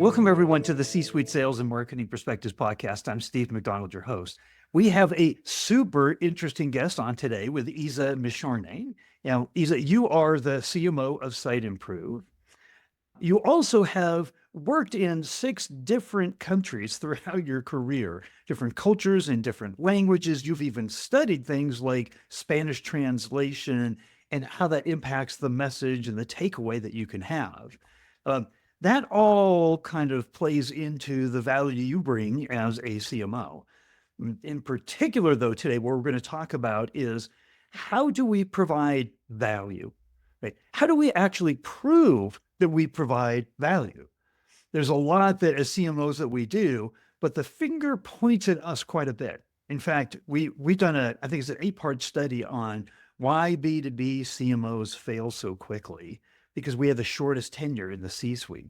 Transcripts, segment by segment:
Welcome, everyone, to the C-Suite Sales and Marketing Perspectives podcast. I'm Steve McDonald, your host. We have a super interesting guest on today with Izabela Misiorny. Now, Isa, you are the CMO of Siteimprove. You also have worked in 6 different countries throughout your career, different cultures and different languages. You've even studied things like Spanish translation and how that impacts the message and the takeaway that you can have. That all kind of plays into the value you bring as a CMO. In particular, though, today, what we're going to talk about is how do we provide value, right? How do we actually prove that we provide value? There's a lot that as CMOs that we do, but the finger points at us quite a bit. In fact, we've done I think it's an 8-part study on why B2B CMOs fail so quickly, because we have the shortest tenure in the C-suite.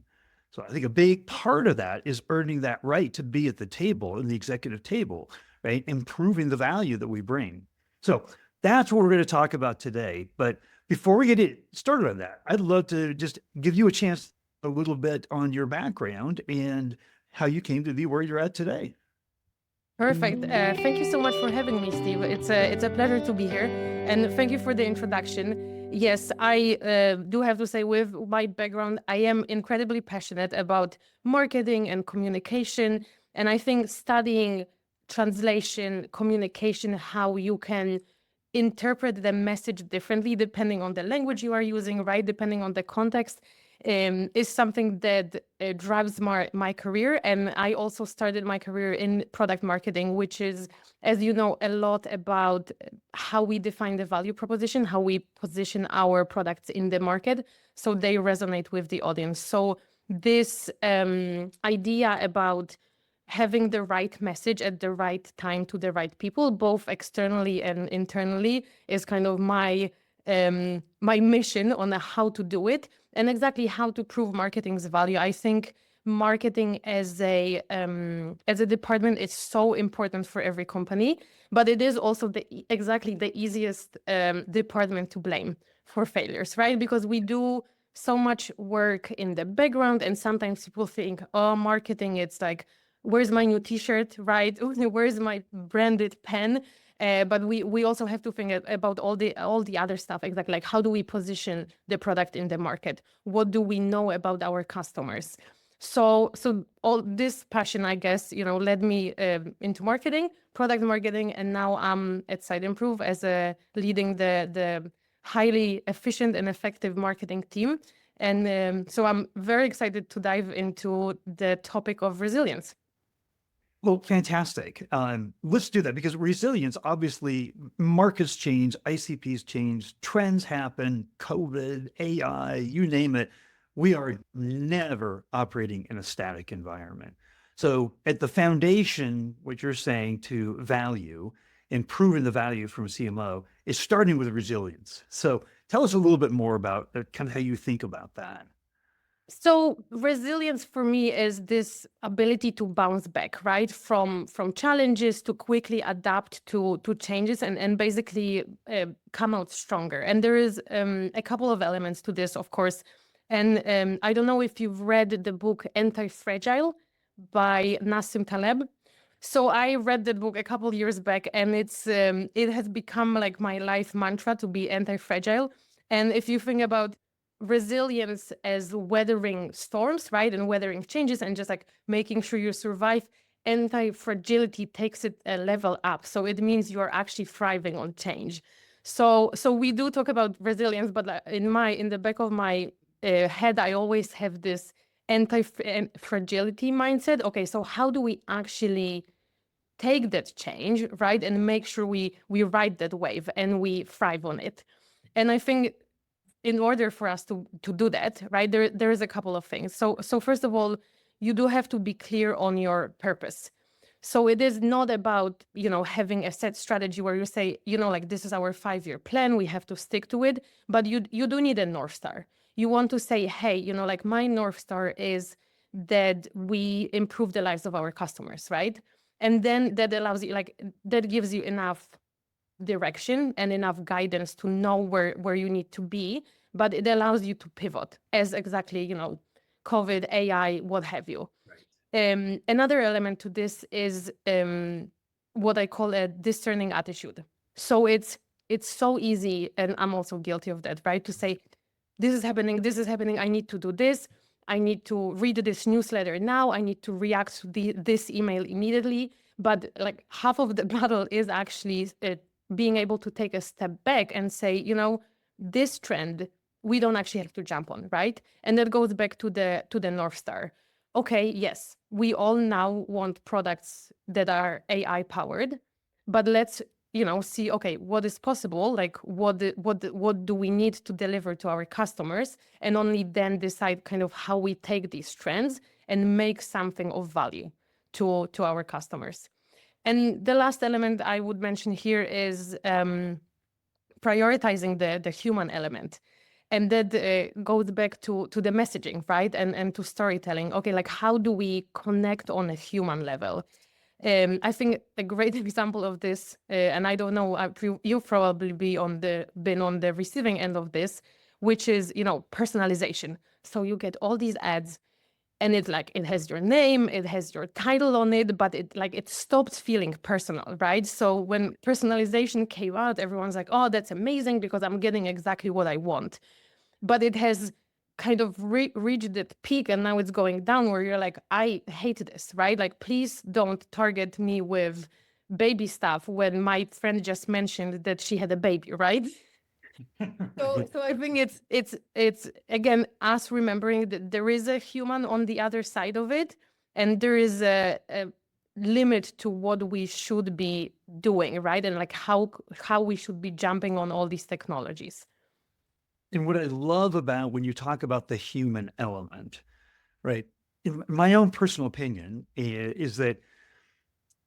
So I think a big part of that is earning that right to be at the table, in the executive table, right? Improving the value that we bring. So that's what we're going to talk about today. But before we get started on that, I'd love to just give you a chance a little bit on your background and how you came to be where you're at today. Perfect. Thank you so much for having me, Steve. It's a pleasure to be here. And thank you for the introduction. Yes, I do have to say, with my background, I am incredibly passionate about marketing and communication. And I think studying translation, communication, how you can interpret the message differently depending on the language you are using, right? Depending on the context, is something that drives my career. And I also started my career in product marketing, which is, as you know, a lot about how we define the value proposition, how we position our products in the market so they resonate with the audience. So this idea about having the right message at the right time to the right people, both externally and internally, is kind of my mission on how to do it and exactly how to prove marketing's value. I think marketing as a department is so important for every company, but it is also exactly the easiest department to blame for failures, right? Because we do so much work in the background, and sometimes people think, oh, marketing, it's like, where's my new t-shirt, right? Where's my branded pen? But we also have to think about all the other stuff, exactly, like how do we position the product in the market? What do we know about our customers? So all this passion, I guess, led me into marketing, product marketing, and now I'm at Siteimprove as leading the highly efficient and effective marketing team. And so I'm very excited to dive into the topic of resilience. Well, fantastic. Let's do that, because resilience, obviously, markets change, ICPs change, trends happen, COVID, AI, you name it. We are never operating in a static environment. So at the foundation, what you're saying to value, improving the value from CMO, is starting with resilience. So tell us a little bit more about kind of how you think about that. So resilience for me is this ability to bounce back, right? From challenges, to quickly adapt to changes and basically come out stronger. And there is a couple of elements to this, of course. And I don't know if you've read the book Antifragile by Nassim Taleb. So I read that book a couple of years back, and it has become like my life mantra to be anti-fragile. And if you think about resilience as weathering storms, right, and weathering changes and just like making sure you survive, anti-fragility takes it a level up. So it means you are actually thriving on change. So we do talk about resilience, but in the back of my head, I always have this anti-fragility mindset. Okay, so how do we actually take that change, right, and make sure we ride that wave and we thrive on it? And I think in order for us to do that, right, there is a couple of things. So first of all, you do have to be clear on your purpose. So it is not about, having a set strategy where you say, like, this is our 5-year plan, we have to stick to it, but you do need a North Star. You want to say, hey, like, my North Star is that we improve the lives of our customers, right? And then that allows you, like, that gives you enough direction and enough guidance to know where you need to be, but it allows you to pivot as exactly, COVID, AI, what have you. Another element to this is what I call a discerning attitude. So it's so easy, and I'm also guilty of that, right? To say, this is happening, I need to do this, I need to read this newsletter now, I need to react to this email immediately. But like half of the battle is actually being able to take a step back and say, this trend, we don't actually have to jump on, right? And that goes back to the North Star. Okay, yes, we all now want products that are AI powered, but let's see, okay, what is possible, like what do we need to deliver to our customers, and only then decide kind of how we take these trends and make something of value to our customers. And the last element I would mention here is prioritizing the human element. And that goes back to the messaging, right? And to storytelling. Okay, like how do we connect on a human level? I think a great example of this, and I don't know, you've probably been on the receiving end of this, which is, personalization. So you get all these ads, and it's like, it has your name, it has your title on it, but it stops feeling personal, right? So when personalization came out, everyone's like, oh, that's amazing because I'm getting exactly what I want. But it has kind of reached that peak, and now it's going down, where you're like, I hate this, right? Like, please don't target me with baby stuff when my friend just mentioned that she had a baby, right? So I think it's again us remembering that there is a human on the other side of it, and there is a limit to what we should be doing, right? And like how we should be jumping on all these technologies. And what I love about when you talk about the human element, right? In my own personal opinion is that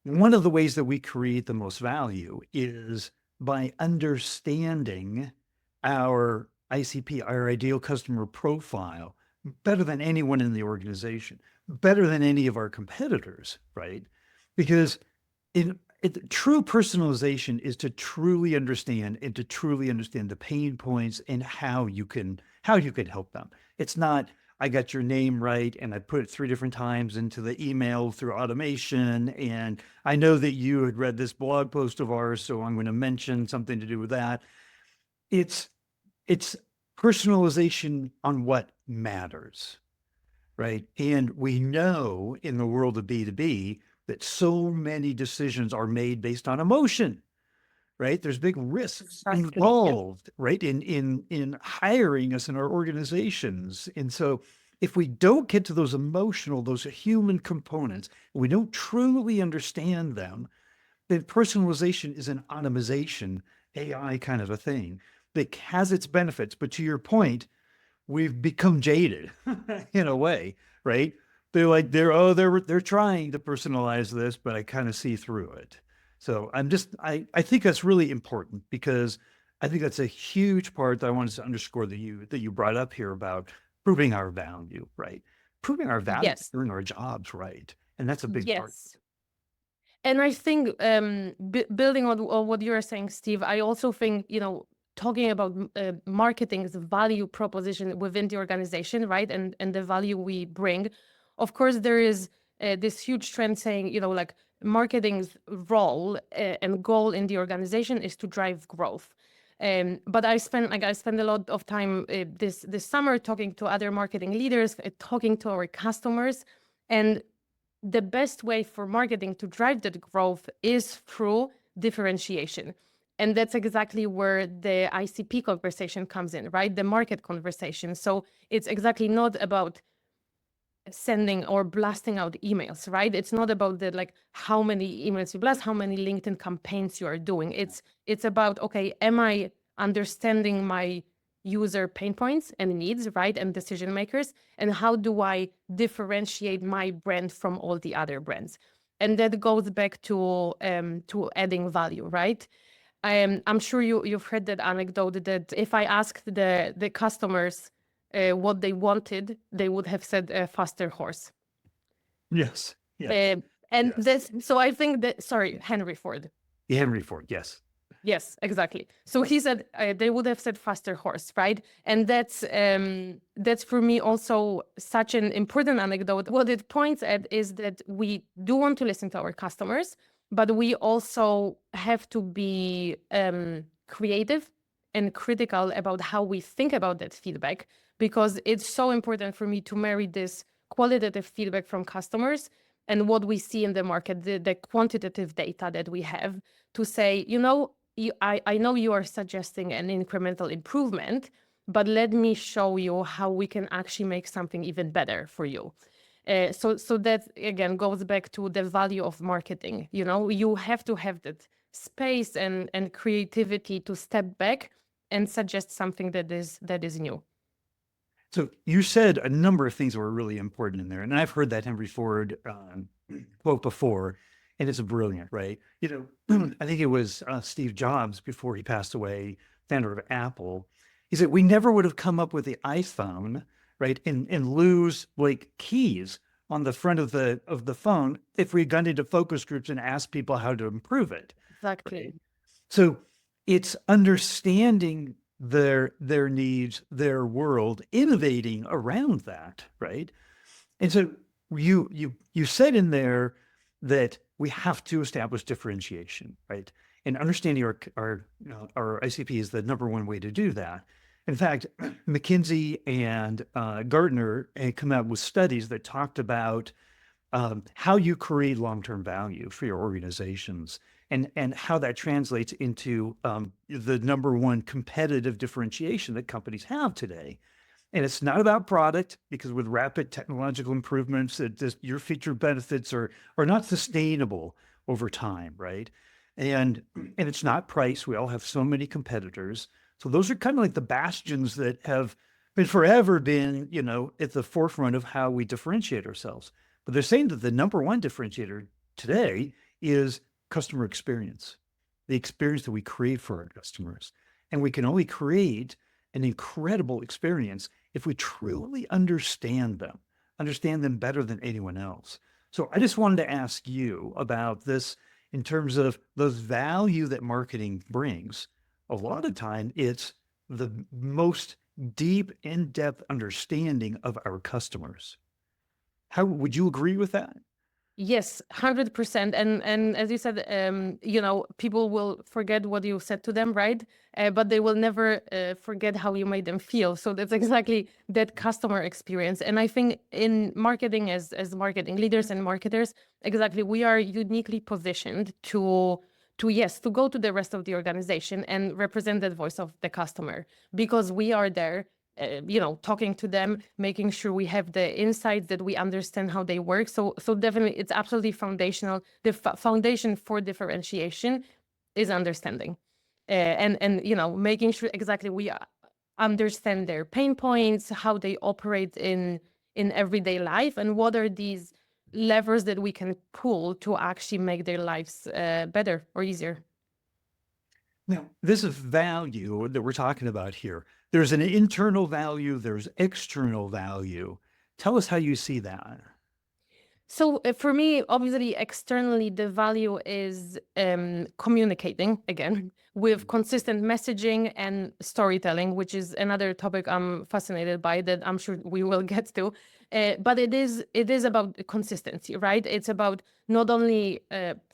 one of the ways that we create the most value is by understanding our ICP, our ideal customer profile, better than anyone in the organization, better than any of our competitors, right? Because true personalization is to truly understand the pain points and how you can help them. It's not, I got your name right and I put it 3 different times into the email through automation, and I know that you had read this blog post of ours, so I'm going to mention something to do with that. It's personalization on what matters, right? And we know in the world of B2B that so many decisions are made based on emotion, right? There's big risks involved, right? In hiring us in our organizations. And so if we don't get to those emotional, those human components, we don't truly understand them, then personalization is an automation, AI kind of a thing that has its benefits. But to your point, we've become jaded in a way, right? They're trying to personalize this, but I kind of see through it. So I think that's really important, because I think that's a huge part that I wanted to underscore that you brought up here about proving our value, right? Proving our value, Yes. doing our jobs right. And that's a big part. Yes. And I think building on what you're saying, Steve, I also think, talking about marketing's value proposition within the organization, right? And the value we bring. Of course, there is this huge trend saying, like marketing's role and goal in the organization is to drive growth. But I spend a lot of time this summer talking to other marketing leaders, talking to our customers, and the best way for marketing to drive that growth is through differentiation. And that's exactly where the ICP conversation comes in, right? The market conversation. So it's exactly not about sending or blasting out emails, right? It's not about how many emails you blast, how many LinkedIn campaigns you are doing. It's about, okay, am I understanding my user pain points and needs, right? And decision makers, and how do I differentiate my brand from all the other brands? And that goes back to adding value, right? I'm sure you've heard that anecdote that if I asked the customers what they wanted, they would have said a faster horse. Yes. Yes. And Yes. this, so I think that, sorry, Henry Ford. Henry Ford. Yes. Yes, exactly. So he said they would have said faster horse, right? And that's for me also such an important anecdote. What it points at is that we do want to listen to our customers, but we also have to be creative and critical about how we think about that feedback, because it's so important for me to marry this qualitative feedback from customers and what we see in the market, the quantitative data that we have, to say, I know you are suggesting an incremental improvement, but let me show you how we can actually make something even better for you. So that again goes back to the value of marketing. You have to have that space and creativity to step back and suggest something that is new. So you said a number of things that were really important in there, and I've heard that Henry Ford quote before, and it's brilliant, right? I think it was Steve Jobs before he passed away, founder of Apple. He said we never would have come up with the iPhone, right, and lose like keys on the front of the phone if we had gone into focus groups and asked people how to improve it. Exactly. Right? So it's understanding their needs, their world, innovating around that, right? And so you said in there that we have to establish differentiation, right? And understanding our ICP is the number one way to do that. In fact, McKinsey and Gartner had come out with studies that talked about how you create long-term value for your organizations and how that translates into the number one competitive differentiation that companies have today. And it's not about product, because with rapid technological improvements, your feature benefits are not sustainable over time, right? And it's not price. We all have so many competitors. So those are kind of like the bastions that have forever been, at the forefront of how we differentiate ourselves. But they're saying that the number one differentiator today is customer experience, the experience that we create for our customers. And we can only create an incredible experience if we truly understand them better than anyone else. So I just wanted to ask you about this in terms of the value that marketing brings. A lot of time it's the most deep, in-depth understanding of our customers. How would you agree with that? Yes, 100%. And as you said, people will forget what you said to them, right? But they will never forget how you made them feel. So that's exactly that customer experience. And I think in marketing, as marketing leaders and marketers, exactly, we are uniquely positioned to go to the rest of the organization and represent that voice of the customer, because we are there talking to them, making sure we have the insights, that we understand how they work. So definitely, it's absolutely foundational. The foundation for differentiation is understanding, and making sure exactly we understand their pain points, how they operate in everyday life, and what are these levers that we can pull to actually make their lives better or easier. Now, this is value that we're talking about here. There's an internal value, there's external value. Tell us how you see that. So for me, obviously, externally, the value is communicating again with consistent messaging and storytelling, which is another topic I'm fascinated by that I'm sure we will get to. But it is about consistency, right? It's about not only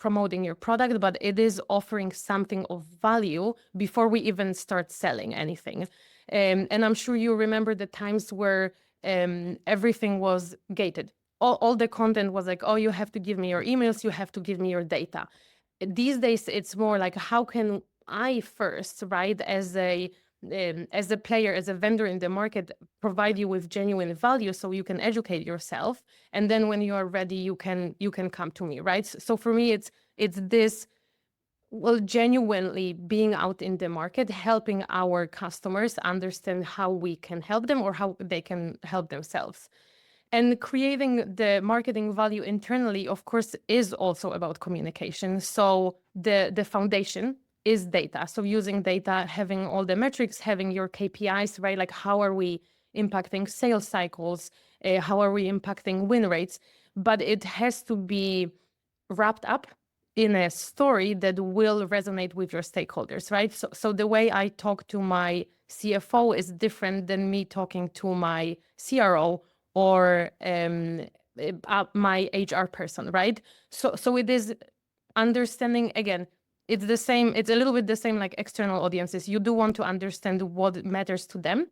promoting your product, but it is offering something of value before we even start selling anything. And I'm sure you remember the times where everything was gated. All the content was like, oh, you have to give me your emails, you have to give me your data. These days, it's more like, how can I first, right, as a player, as a vendor in the market, provide you with genuine value so you can educate yourself, and then when you are ready, you can come to me, right? So for me, it's this, well, genuinely being out in the market, helping our customers understand how we can help them or how they can help themselves. And creating the marketing value internally, of course, is also about communication. So the foundation is data. So using data, having all the metrics, having your KPIs, right? Like, how are we impacting sales cycles? How are we impacting win rates? But it has to be wrapped up in a story that will resonate with your stakeholders, right? So the way I talk to my CFO is different than me talking to my CRO or my HR person, right? So it is understanding, again, it's the same, it's a little bit the same like external audiences. You do want to understand what matters to them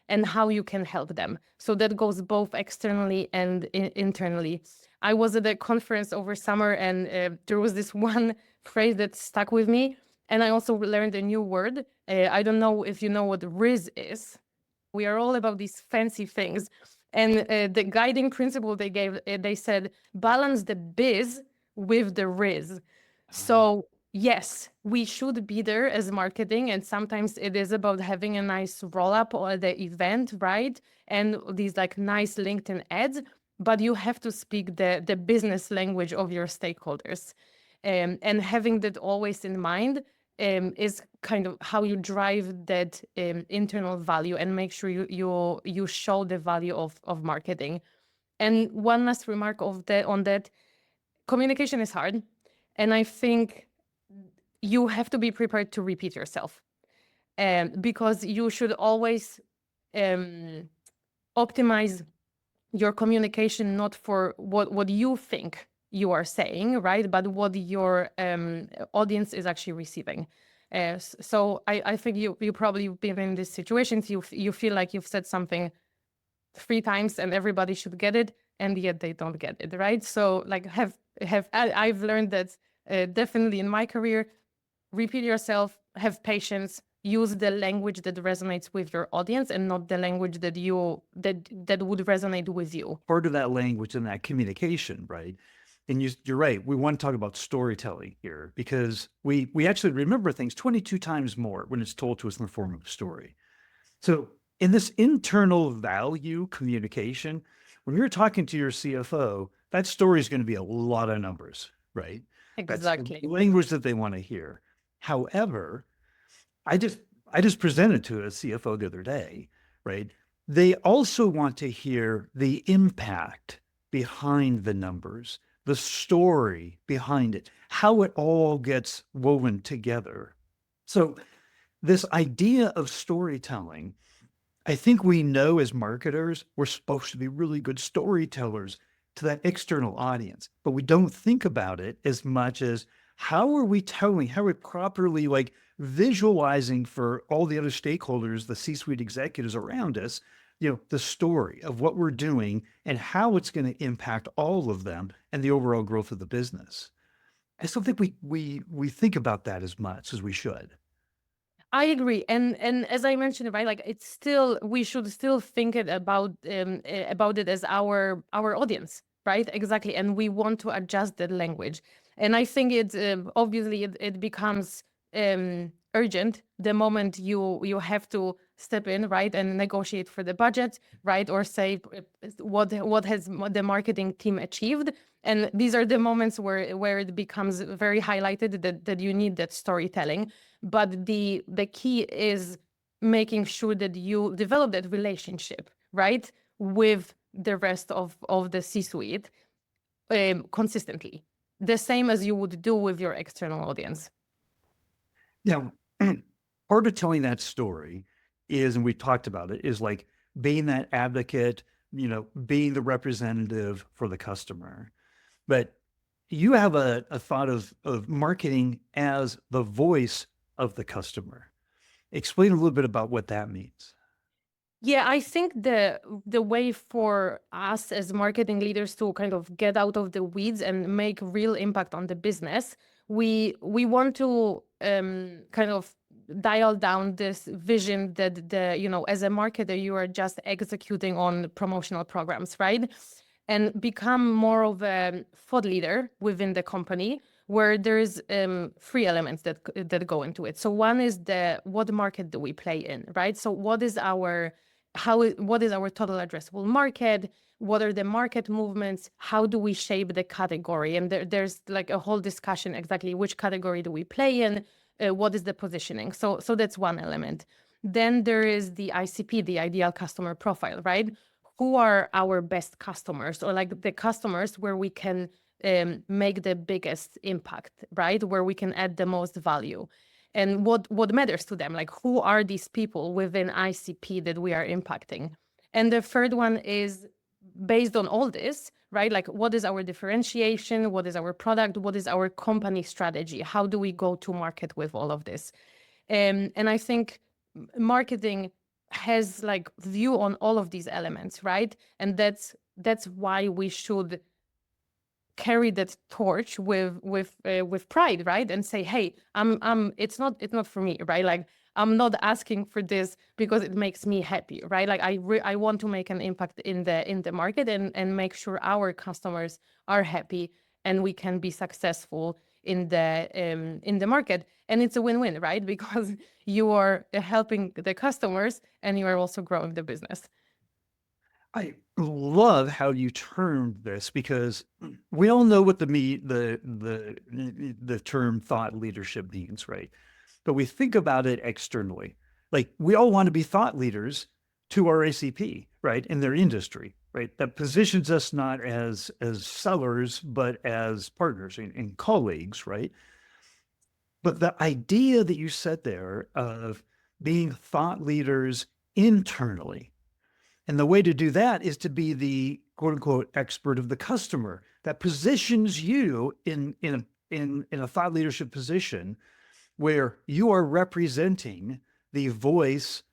and how you can help them. So that goes both externally and internally. I was at a conference over summer, and there was this one phrase that stuck with me. And I also learned a new word. I don't know if you know what Riz is. We are all about these fancy things. And the guiding principle they gave, they said, balance the biz with the Riz. So yes, we should be there as marketing, and sometimes it is about having a nice roll-up or the event, right? And these like nice LinkedIn ads, but you have to speak the business language of your stakeholders. And having that always in mind is kind of how you drive that internal value and make sure you show the value of marketing. And one last remark on that, communication is hard. And I think you have to be prepared to repeat yourself, because you should always optimize your communication not for what you think you are saying, right? But what your audience is actually receiving. So I think you probably been in these situations. You feel like you've said something 3 times and everybody should get it, and yet they don't get it, right? So like I've learned that definitely in my career, repeat yourself, have patience, use the language that resonates with your audience and not the language that would resonate with you. Part of that language and that communication, right? And you're right. We want to talk about storytelling here because we actually remember things 22 times more when it's told to us in the form of a story. So in this internal value communication, when you're talking to your CFO, that story is going to be a lot of numbers, right? Exactly. That's the language that they want to hear. However, I just presented to a CFO the other day, right? They also want to hear the impact behind the numbers, the story behind it, how it all gets woven together. So this idea of storytelling, I think we know as marketers, we're supposed to be really good storytellers to that external audience, but we don't think about it as much as how are we telling, how are we properly like visualizing for all the other stakeholders, the C-suite executives around us, the story of what we're doing and how it's going to impact all of them and the overall growth of the business. I still think we think about that as much as we should. I agree, and as I mentioned, right, like it's still, we should still think about it as our audience, right? Exactly, and we want to adjust that language, and I think it's obviously it becomes urgent the moment you have to step in, right, and negotiate for the budget, right, or say what has the marketing team achieved, and these are the moments where it becomes very highlighted that you need that storytelling. But the key is making sure that you develop that relationship, right, with the rest of the C-suite consistently, the same as you would do with your external audience. Now, part of telling that story is, and we talked about it, is like being that advocate, being the representative for the customer. But you have a thought of marketing as the voice of the customer. Explain a little bit about what that means. Yeah, I think the way for us as marketing leaders to kind of get out of the weeds and make real impact on the business, we want to kind of dial down this vision that as a marketer you are just executing on promotional programs, right? And become more of a thought leader within the company, where there's 3 elements that go into it. So one is what market do we play in, right? So what is our total addressable market? What are the market movements? How do we shape the category? And there's like a whole discussion exactly which category do we play in, what is the positioning? So that's one element. Then there is the ICP, the ideal customer profile, right? Who are our best customers, or like the customers where we can make the biggest impact, right? Where we can add the most value. And what matters to them, like who are these people within ICP that we are impacting? And the third one is based on all this, right? Like what is our differentiation? What is our product? What is our company strategy? How do we go to market with all of this? And I think marketing has like view on all of these elements, right? And that's why we should carry that torch with pride, right? And say, hey, it's not for me, right? Like I'm not asking for this because it makes me happy, right? Like I want to make an impact in the market and make sure our customers are happy and we can be successful in the market. And it's a win-win, right? Because you are helping the customers and you are also growing the business. I love how you termed this because we all know what the term thought leadership means, right? But we think about it externally. Like we all want to be thought leaders to our ACP, right? In their industry, right? That positions us not as sellers, but as partners and colleagues, right? But the idea that you said there of being thought leaders internally, and the way to do that is to be the quote unquote expert of the customer that positions you in a thought leadership position where you are representing the voice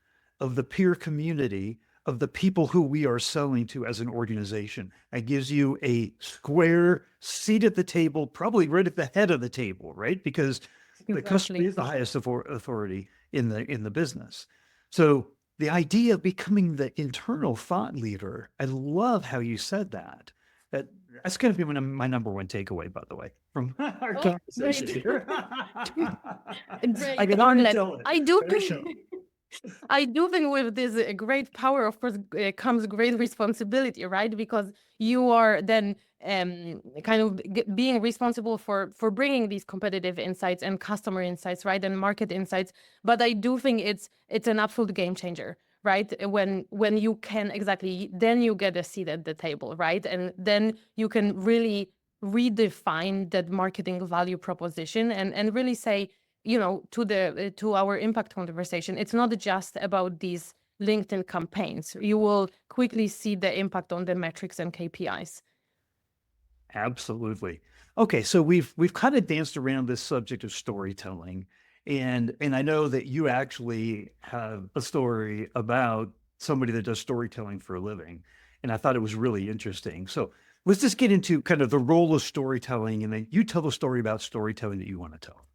of the peer community of the people who we are selling to as an organization. It gives you a square seat at the table, probably right at the head of the table, right? Because the customer Exactly. is the highest authority in the business. So the idea of becoming the internal thought leader, I love how you said that. That's going to be my number one takeaway, by the way, from our Oh, conversation great. here. I Great. can I'm already glad. tell it. I do Very so. think I do think with this great power, of course, comes great responsibility, right? Because you are then kind of being responsible for bringing these competitive insights and customer insights, right, and market insights. But I do think it's an absolute game changer, right? When you can exactly, then you get a seat at the table, right, and then you can really redefine that marketing value proposition and really say, to our impact conversation, it's not just about these LinkedIn campaigns. You will quickly see the impact on the metrics and KPIs. Absolutely. Okay, so we've kind of danced around this subject of storytelling, and I know that you actually have a story about somebody that does storytelling for a living, and I thought it was really interesting. So let's just get into kind of the role of storytelling, and then you tell the story about storytelling that you want to tell.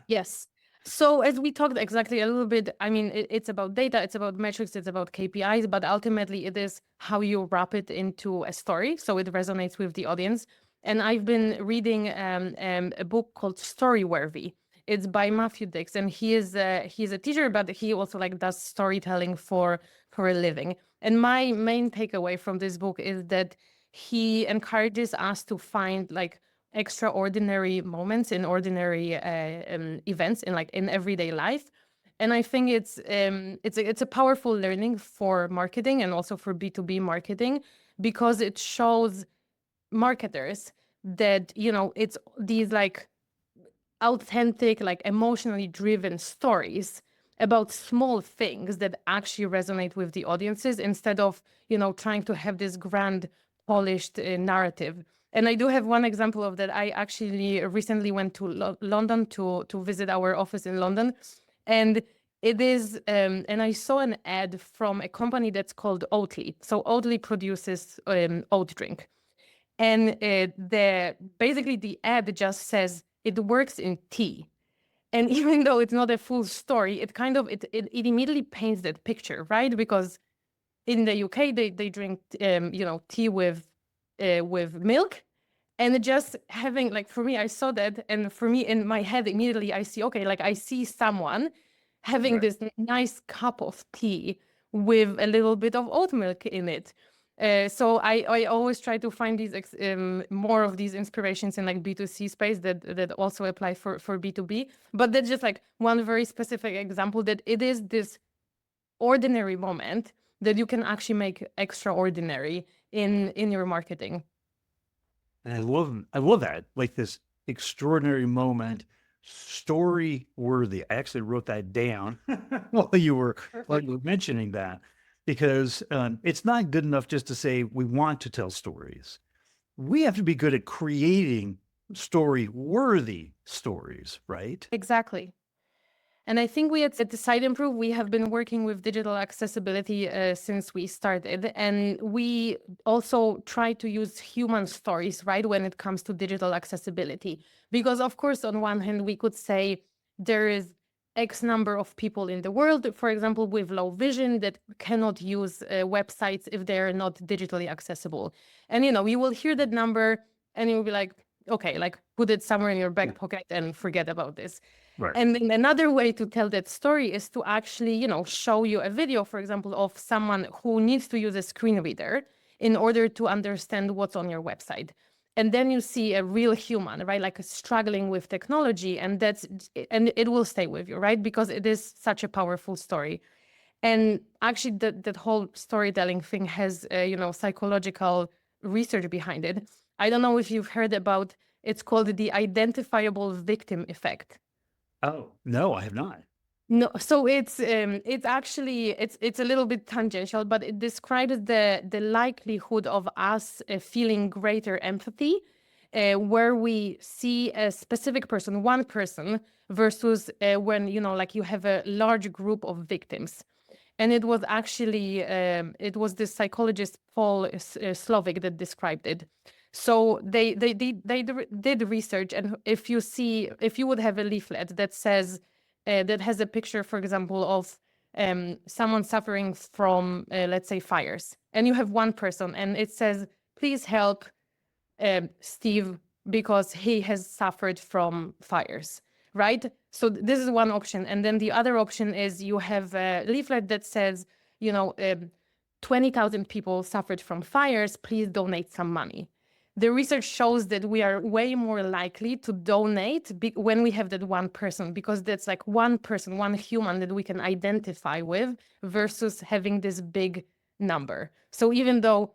Yes. So as we talked exactly a little bit, I mean, it's about data, it's about metrics, it's about KPIs, but ultimately it is how you wrap it into a story so it resonates with the audience. And I've been reading a book called Storyworthy. It's by Matthew Dix, and he's a teacher, but he also like does storytelling for a living. And my main takeaway from this book is that he encourages us to find like extraordinary moments in ordinary events in everyday life. And I think it's a powerful learning for marketing and also for B2B marketing, because it shows marketers that it's these like authentic, like emotionally driven stories about small things that actually resonate with the audiences, instead of trying to have this grand polished narrative. And I do have one example of that. I actually recently went to London to visit our office in London, and it is and I saw an ad from a company that's called Oatly. So Oatly produces oat drink, and basically the ad just says it works in tea. And even though it's not a full story, it kind of it immediately paints that picture, right? Because in the UK they drink tea with milk. And just having, like, for me, I saw that, and for me in my head immediately I see, okay, like I see someone having Right. this nice cup of tea with a little bit of oat milk in it. So I always try to find these more of these inspirations in like B2C space that also apply for B2B. But that's just like one very specific example, that it is this ordinary moment that you can actually make extraordinary in your marketing. And I love that. Like this extraordinary moment, story worthy. I actually wrote that down while Perfect. you were mentioning that, because it's not good enough just to say we want to tell stories. We have to be good at creating story worthy stories, right? Exactly. And I think we at the Siteimprove, we have been working with digital accessibility since we started. And we also try to use human stories, right, when it comes to digital accessibility. Because, of course, on one hand, we could say there is X number of people in the world, for example, with low vision that cannot use websites if they're not digitally accessible. And, you will hear that number and you'll be like, okay, like put it somewhere in your Yeah. back pocket and forget about this. Right. And then another way to tell that story is to actually, show you a video, for example, of someone who needs to use a screen reader in order to understand what's on your website. And then you see a real human, right? Like struggling with technology, and it will stay with you, right? Because it is such a powerful story. And actually, that whole storytelling thing has, psychological research behind it. I don't know if you've heard about. It's called the identifiable victim effect. Oh, no, I have not. No, so it's actually it's a little bit tangential, but it describes the likelihood of us feeling greater empathy, where we see a specific person, one person, versus when like you have a large group of victims. And it was actually it was this psychologist Paul Slovic that described it. So they did research, and if you would have a leaflet that says that has a picture, for example, of someone suffering from let's say fires, and you have one person, and it says, "Please help Steve because he has suffered from fires." Right? So this is one option. And then the other option is you have a leaflet that says, you know, 20,000 people suffered from fires. Please donate some money. The research shows that we are way more likely to donate when we have that one person, because that's like one person, one human that we can identify with versus having this big number. So even though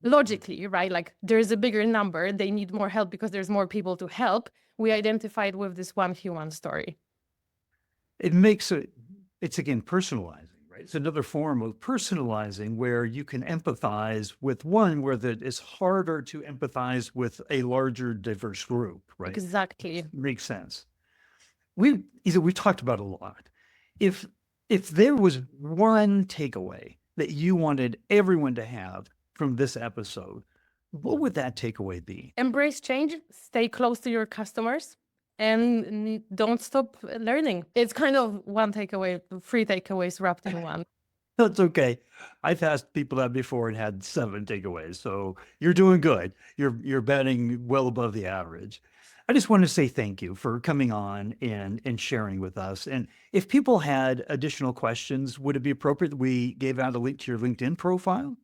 logically, right, like there's a bigger number, they need more help because there's more people to help, we identified with this one human story. It makes it's again personalizing, right? It's another form of personalizing where you can empathize with one where it's harder to empathize with a larger diverse group, right? Exactly. Makes sense. We talked about a lot. If if there was one takeaway that you wanted everyone to have from this episode, what would that takeaway be? Embrace change, stay close to your customers, and don't stop learning. It's kind of one takeaway, three takeaways wrapped in one. That's okay. I've asked people that before and had 7 takeaways, so you're doing good. You're batting well above the average. I just want to say thank you for coming on and sharing with us. And if people had additional questions, would it be appropriate that we gave out a link to your LinkedIn profile?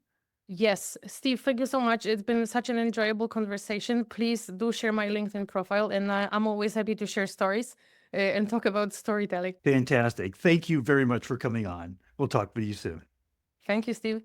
Yes, Steve, thank you so much. It's been such an enjoyable conversation. Please do share my LinkedIn profile, and I'm always happy to share stories and talk about storytelling. Fantastic. Thank you very much for coming on. We'll talk with you soon. Thank you, Steve.